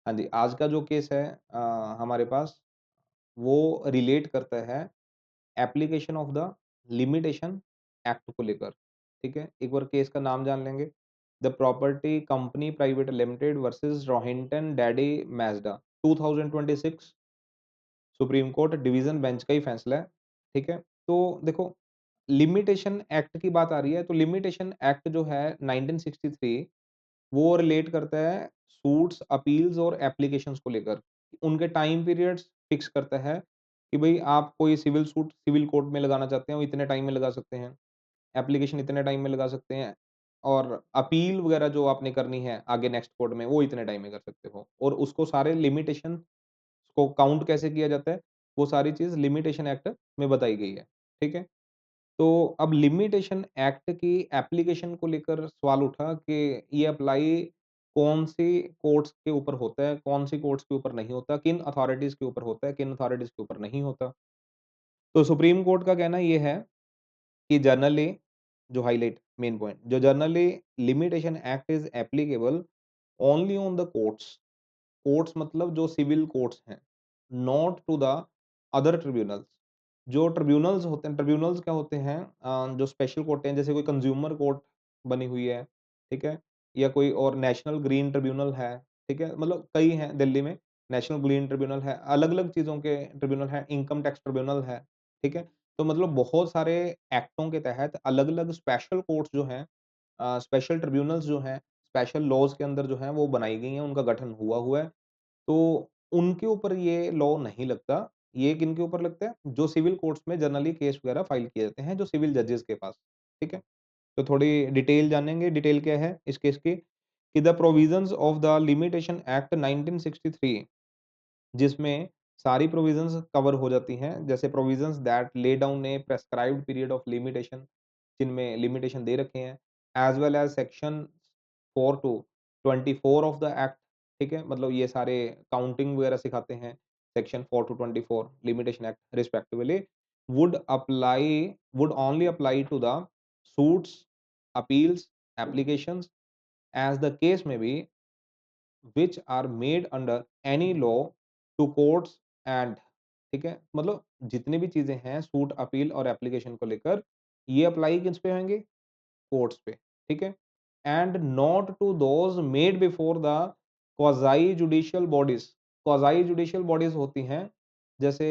हाँ जी, आज का जो केस है हमारे पास वो रिलेट करता है application of the limitation act को लेकर, ठीक है? एक बार केस का नाम जान लेंगे। The property company private limited versus Rohinton Dady Mazda 2026 supreme court division bench का ही फैसला है, ठीक है? तो देखो लिमिटेशन एक्ट की बात आ रही है, तो लिमिटेशन एक्ट जो है 1963 वो रिलेट करता है सूट्स, अपील्स और एप्लीकेशंस को लेकर। उनके टाइम पीरियड्स फिक्स करता है कि भई आप कोई सिविल सूट सिविल कोर्ट में लगाना चाहते हैं, वो इतने टाइम में लगा सकते हैं। एप्लीकेशन इतने टाइम में लगा सकते हैं और अपील वगैरह जो आपने करनी है आगे नेक्स्ट कोर्ट में, वो इतने टाइम में कर सकते हो और उसको सारे लिमिटेशन को काउंट कैसे किया जाता है, वो सारी चीज़ लिमिटेशन एक्ट में बताई गई है। ठीक है? तो अब लिमिटेशन एक्ट की एप्लीकेशन को लेकर सवाल उठा कि ये अप्लाई कौन-सी कोर्ट्स के ऊपर होता है, कौन-सी कोर्ट्स के ऊपर नहीं होता, किन अथॉरिटीज़ के ऊपर होता है, किन अथॉरिटीज़ के ऊपर नहीं होता। तो सुप्रीम कोर्ट का कहना ये है कि जनरली जो हाइलाइट मेन पॉइंट जो generally limitation act is applicable only on the courts courts मतलब जो सिविल कोर्ट्स हैं, not to the other tribunals. जो ट्रिब्यूनल्स होते हैं ट्रिब्यूनल्स क्या होते हैं जो स्पेशल कोर्ट हैं जैसे कोई कंज्यूमर कोर्ट बनी हुई है, ठीक है? या कोई और नेशनल ग्रीन ट्रिब्यूनल है, ठीक है? मतलब कई हैं दिल्ली में, नेशनल ग्रीन ट्रिब्यूनल है, अलग-अलग चीज़ों के ट्रिब्यूनल हैं, इनकम टैक्स ट्रिब्यूनल है, ठीक है? तो मतलब बहुत सारे एक्टों के तहत अलग-अलग स्पेशल कोर्ट्स जो हैं स्पेशल ट्रिब्यूनल्स जो हैं, स्पेशल लॉज़ के अंदर जो हैं वो बनाई गई हैं, उनका गठन हुआ हुआ है। तो उनके ऊपर ये लॉ नहीं लगता। ये किनके ऊपर लगता है? जो सिविल कोर्ट्स में जनरली केस वगैरह फाइल किए जाते हैं, जो सिविल जजेस के पास, ठीक है? तो थोड़ी डिटेल जानेंगे, डिटेल क्या है इस केस की? कि the provisions of the limitation act 1963 जिसमें सारी प्रोविजंस कवर हो जाती हैं, जैसे provisions that lay down a prescribed period of limitation जिनमें लिमिटेशन दे रखे हैं, as well as section 4 to 24 of the act ठीक है? मतलब ये सारे काउंटिंग वगैरह सिखाते हैं, section 4 to 24 limitation act respectively would only apply to the suits, appeals, applications as the case में be which are made under any law to courts and ठीक है? मतलब जितनी भी चीज़ें हैं सूट, अपील और एप्लीकेशन को लेकर ये अप्लाई किस पे होंगे? कोर्ट्स पे, ठीक है? And not to those made before the quasi judicial bodies. Quasi judicial bodies होती हैं, जैसे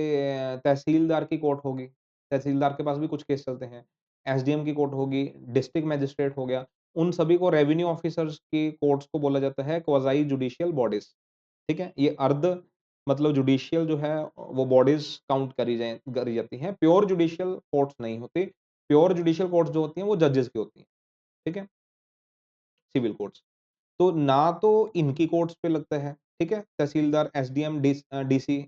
तहसीलदार की कोर्ट होगी, तहसीलदार के पास भी कुछ केस चलते हैं। एसडीएम की कोर्ट होगी, डिस्ट्रिक्ट मजिस्ट्रेट हो गया, उन सभी को रेवेन्यू ऑफिसर्स की कोर्ट्स को बोला जाता है क्वाज़ाई जुडिशियल बॉडीज़, ठीक है? ये अर्ध मतलब जुडिशियल जो है वो बॉडीज़ काउंट करी जाती हैं, प्योर जुडिशियल कोर्ट्स नहीं होती। प्योर जुडिशियल कोर्ट्स जो होती हैं वो जजेस की होती हैं, ठीक है? Civil courts. तो ना तो इनकी कोर्ट्स पे लगता है, ठीक है? तहसीलदार, एसडीएम, डीसी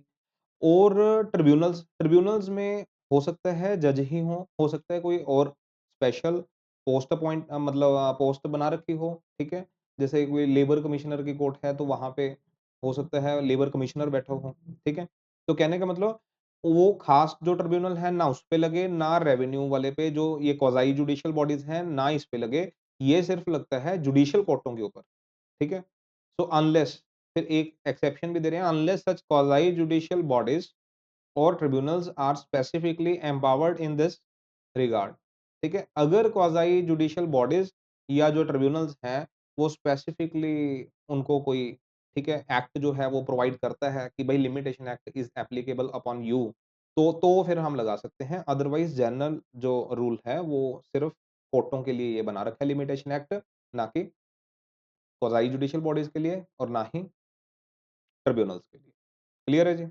और ट्रिब्यूनल्स ट्रिब्यूनल्स में हो सकता है जज ही हो सकता है कोई और स्पेशल मतलब पोस्ट बना रखी हो, ठीक है? जैसे कोई लेबर कमिश्नर की कोर्ट है तो वहाँ पे हो सकता है लेबर कमिश्नर बैठा हो, ठीक है? तो कहने का मतलब वो खास जो ट्रिब्यूनल है ना उस पे लगे, ना रेवेन्यू वाले पे जो ये क्वाज़ाई जुडिशियल बॉडीज़ हैं, ना इस पे लगे। ये सिर्फ लगता है जुडिशियल कोर्टों के ऊपर, ठीक है? सो अनलेस फिर एक एक्सेप्शन भी दे रहे हैं unless such quasi judicial bodies और tribunals are specifically empowered in this regard ठीक है अगर क्वाज़ाई जुडिशियल बॉडीज या जो ट्रिब्यूनल्स हैं वो स्पेसिफिकली उनको कोई ठीक है एक्ट जो है वो प्रोवाइड करता है कि भाई limitation act is applicable upon you तो फिर हम लगा सकते हैं अदरवाइज जनरल जो रूल है वो सिर्फ कोर्टों के लिए ये बना रखा है लिमिटेशन एक्ट ना कि क्वाज़ाई जुडिशियल बॉडीज के लिए और ना ही ट्रिब्यूनल्स के लिए क्लियर है जी